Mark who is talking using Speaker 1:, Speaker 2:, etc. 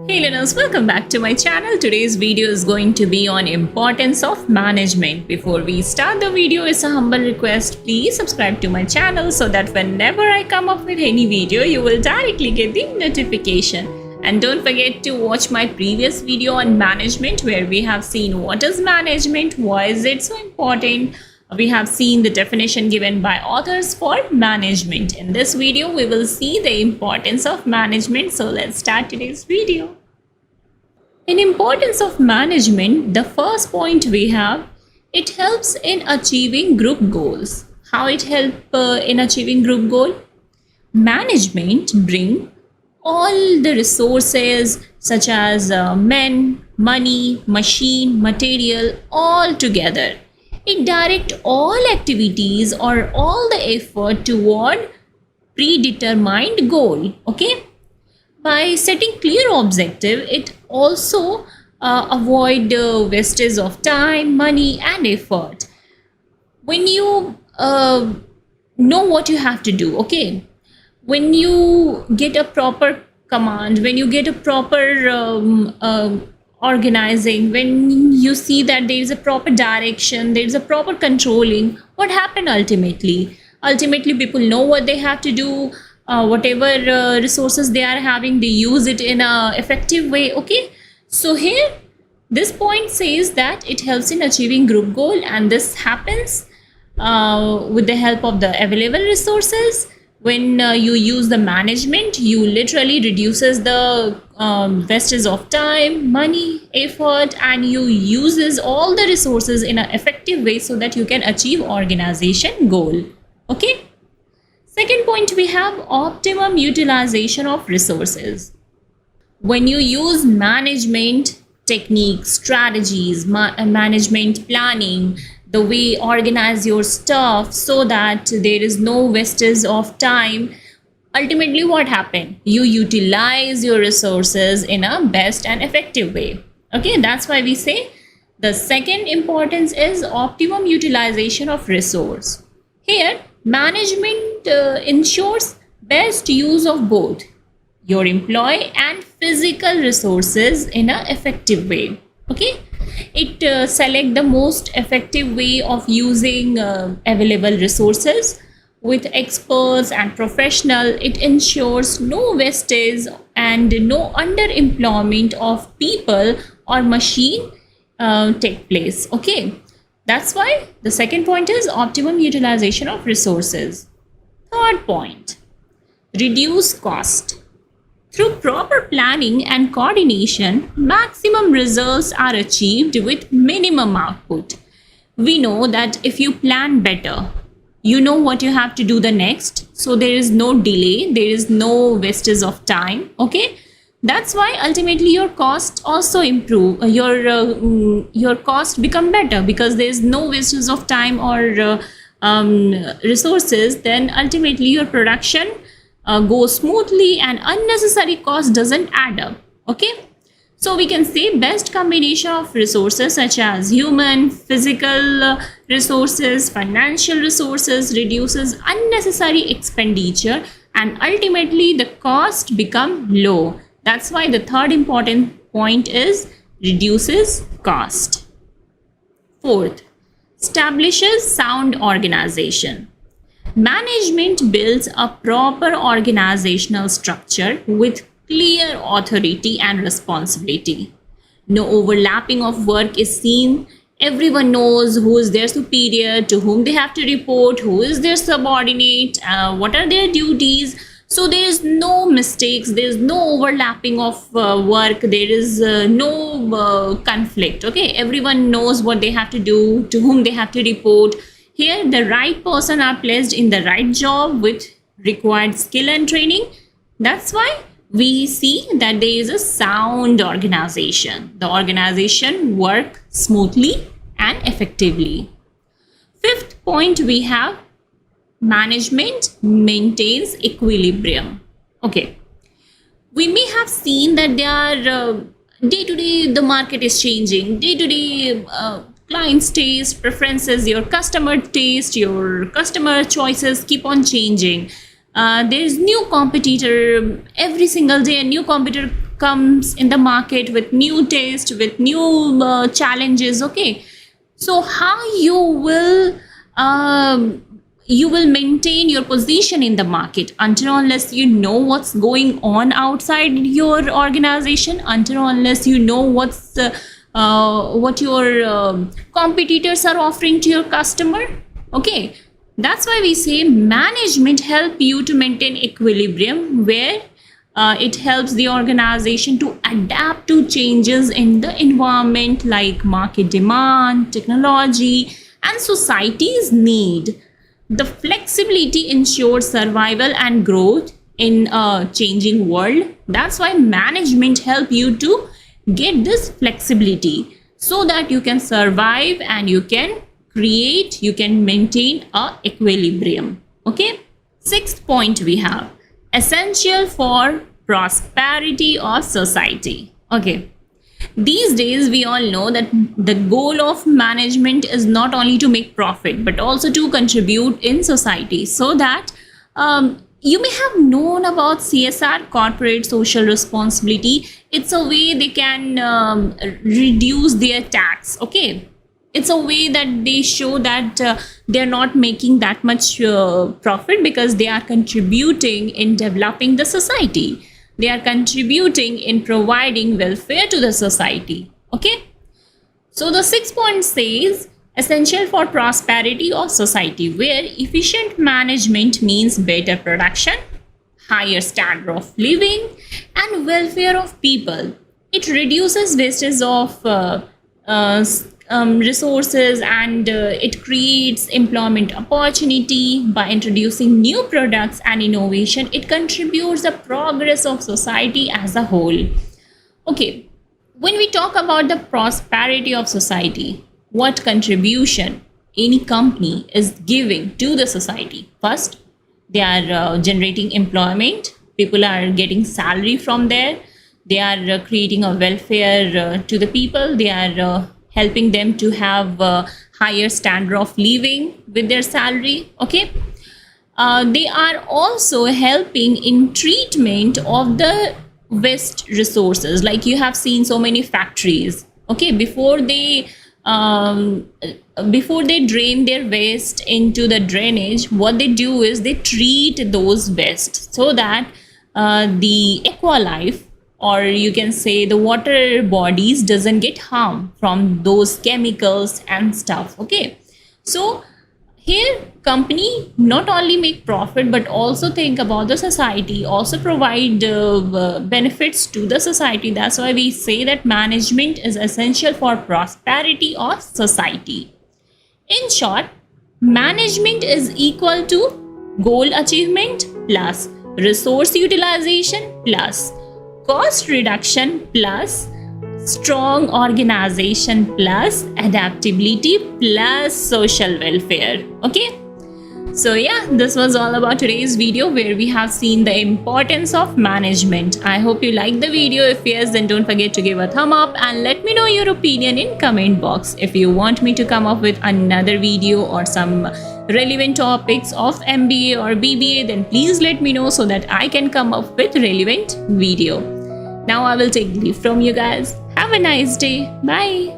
Speaker 1: Hey learners, welcome back to my channel. Today's video is going to be on importance of management. Before we start the video, it's a humble request. Please subscribe to my channel so that whenever I come up with any video, you will directly get the notification. And don't forget to watch my previous video on management where we have seen what is management, why is it so important. We have seen the definition given by authors for management. In this video, we will see the importance of management. So let's start today's video. In importance of management, the first point we have, it helps in achieving group goals. How it help in achieving group goal? Management bring all the resources such as men, money, machine, material all together. It directs all activities or all the effort toward predetermined goal. Okay. By setting clear objective, it also avoid wastage of time, money, and effort. When you know what you have to do, okay. When you get a proper command, when you get a proper organizing, when you see that there is a proper direction, there is a proper controlling, what happened ultimately? Ultimately, people know what they have to do. Whatever resources they are having, they use it in a effective way. Okay, so here this point says that it helps in achieving group goal, and this happens with the help of the available resources. When you use the management, you literally reduces the wastage of time, money, effort, and you uses all the resources in an effective way so that you can achieve organization goal. Okay. Second point, we have optimum utilization of resources. When you use management techniques, strategies, management planning, the way organize your stuff so that there is no wastage of time, ultimately what happened? You utilize your resources in a best and effective way. Okay, that's why we say the second importance is optimum utilization of resource. Here, management ensures best use of both your employee and physical resources in an effective way. Okay, it select the most effective way of using available resources with experts and professional. It ensures no wastage and no underemployment of people or machine take place. Okay, that's why the second point is optimum utilization of resources. Third point, reduce cost. Through proper planning and coordination, maximum results are achieved with minimum output. We know that if you plan better, you know what you have to do the next. So there is no delay, there is no wastage of time. Okay. That's why ultimately your cost also improve. Your cost become better because there is no wastage of time or resources. Then ultimately your production goes smoothly and unnecessary cost doesn't add up. Okay, so we can say best combination of resources such as human, physical resources, financial resources reduces unnecessary expenditure and ultimately the cost become low. That's why the third important point is reduces cost. Fourth, establishes sound organization. Management builds a proper organizational structure with clear authority and responsibility. No overlapping of work is seen. Everyone knows who is their superior, to whom they have to report, who is their subordinate, what are their duties. So there is no mistakes, there is no overlapping of work, there is no conflict. Okay, everyone knows what they have to do, to whom they have to report. Here, the right person are placed in the right job with required skill and training. That's why we see that there is a sound organization. The organization work smoothly and effectively. Fifth point, we have management maintains equilibrium. Okay, we may have seen that there are day to day the market is changing. Day to day client's taste, preferences, your customer taste, your customer choices keep on changing. There is new competitor every single day. A new competitor comes in the market with new taste, with new challenges. Okay, so how you will maintain your position in the market until unless you know what's going on outside your organization, until unless you know what your competitors are offering to your customer. Okay, that's why we say management help you to maintain equilibrium, where it helps the organization to adapt to changes in the environment like market demand, technology, and society's need. The flexibility ensures survival and growth in a changing world. That's why management help you to get this flexibility so that you can survive and you can create, you can maintain a equilibrium. Okay, sixth point we have essential for prosperity of society. Okay, these days we all know that the goal of management is not only to make profit but also to contribute in society, so that you may have known about CSR, corporate social responsibility. It's a way they can reduce their tax. Okay, it's a way that they show that they're not making that much profit because they are contributing in developing the society. They are contributing in providing welfare to the society. Okay, so the sixth point says essential for prosperity of society, where efficient management means better production, higher standard of living, and welfare of people. It reduces wastage of resources, and it creates employment opportunity by introducing new products and innovation. It contributes the progress of society as a whole. Okay, when we talk about the prosperity of society, what contribution any company is giving to the society? First, they are generating employment. People are getting salary from there. They are creating a welfare to the people. They are helping them to have a higher standard of living with their salary. Okay, they are also helping in treatment of the waste resources. Like you have seen so many factories. Okay, before they drain their waste into the drainage, what they do is they treat those waste so that the aqua life, or you can say the water bodies, doesn't get harmed from those chemicals and stuff. Okay, so here company not only make profit but also think about the society, also provide benefits to the society. That's why we say that management is essential for prosperity of society. In short, management is equal to goal achievement plus resource utilization plus cost reduction plus strong organization plus adaptability plus social welfare. Okay, so yeah, this was all about today's video, where we have seen the importance of management. I hope you liked the video. If yes, then don't forget to give a thumb up and let me know your opinion in comment box. If you want me to come up with another video or some relevant topics of MBA or BBA, then please let me know so that I can come up with relevant video. Now I will take leave from you guys. Have a nice day. Bye.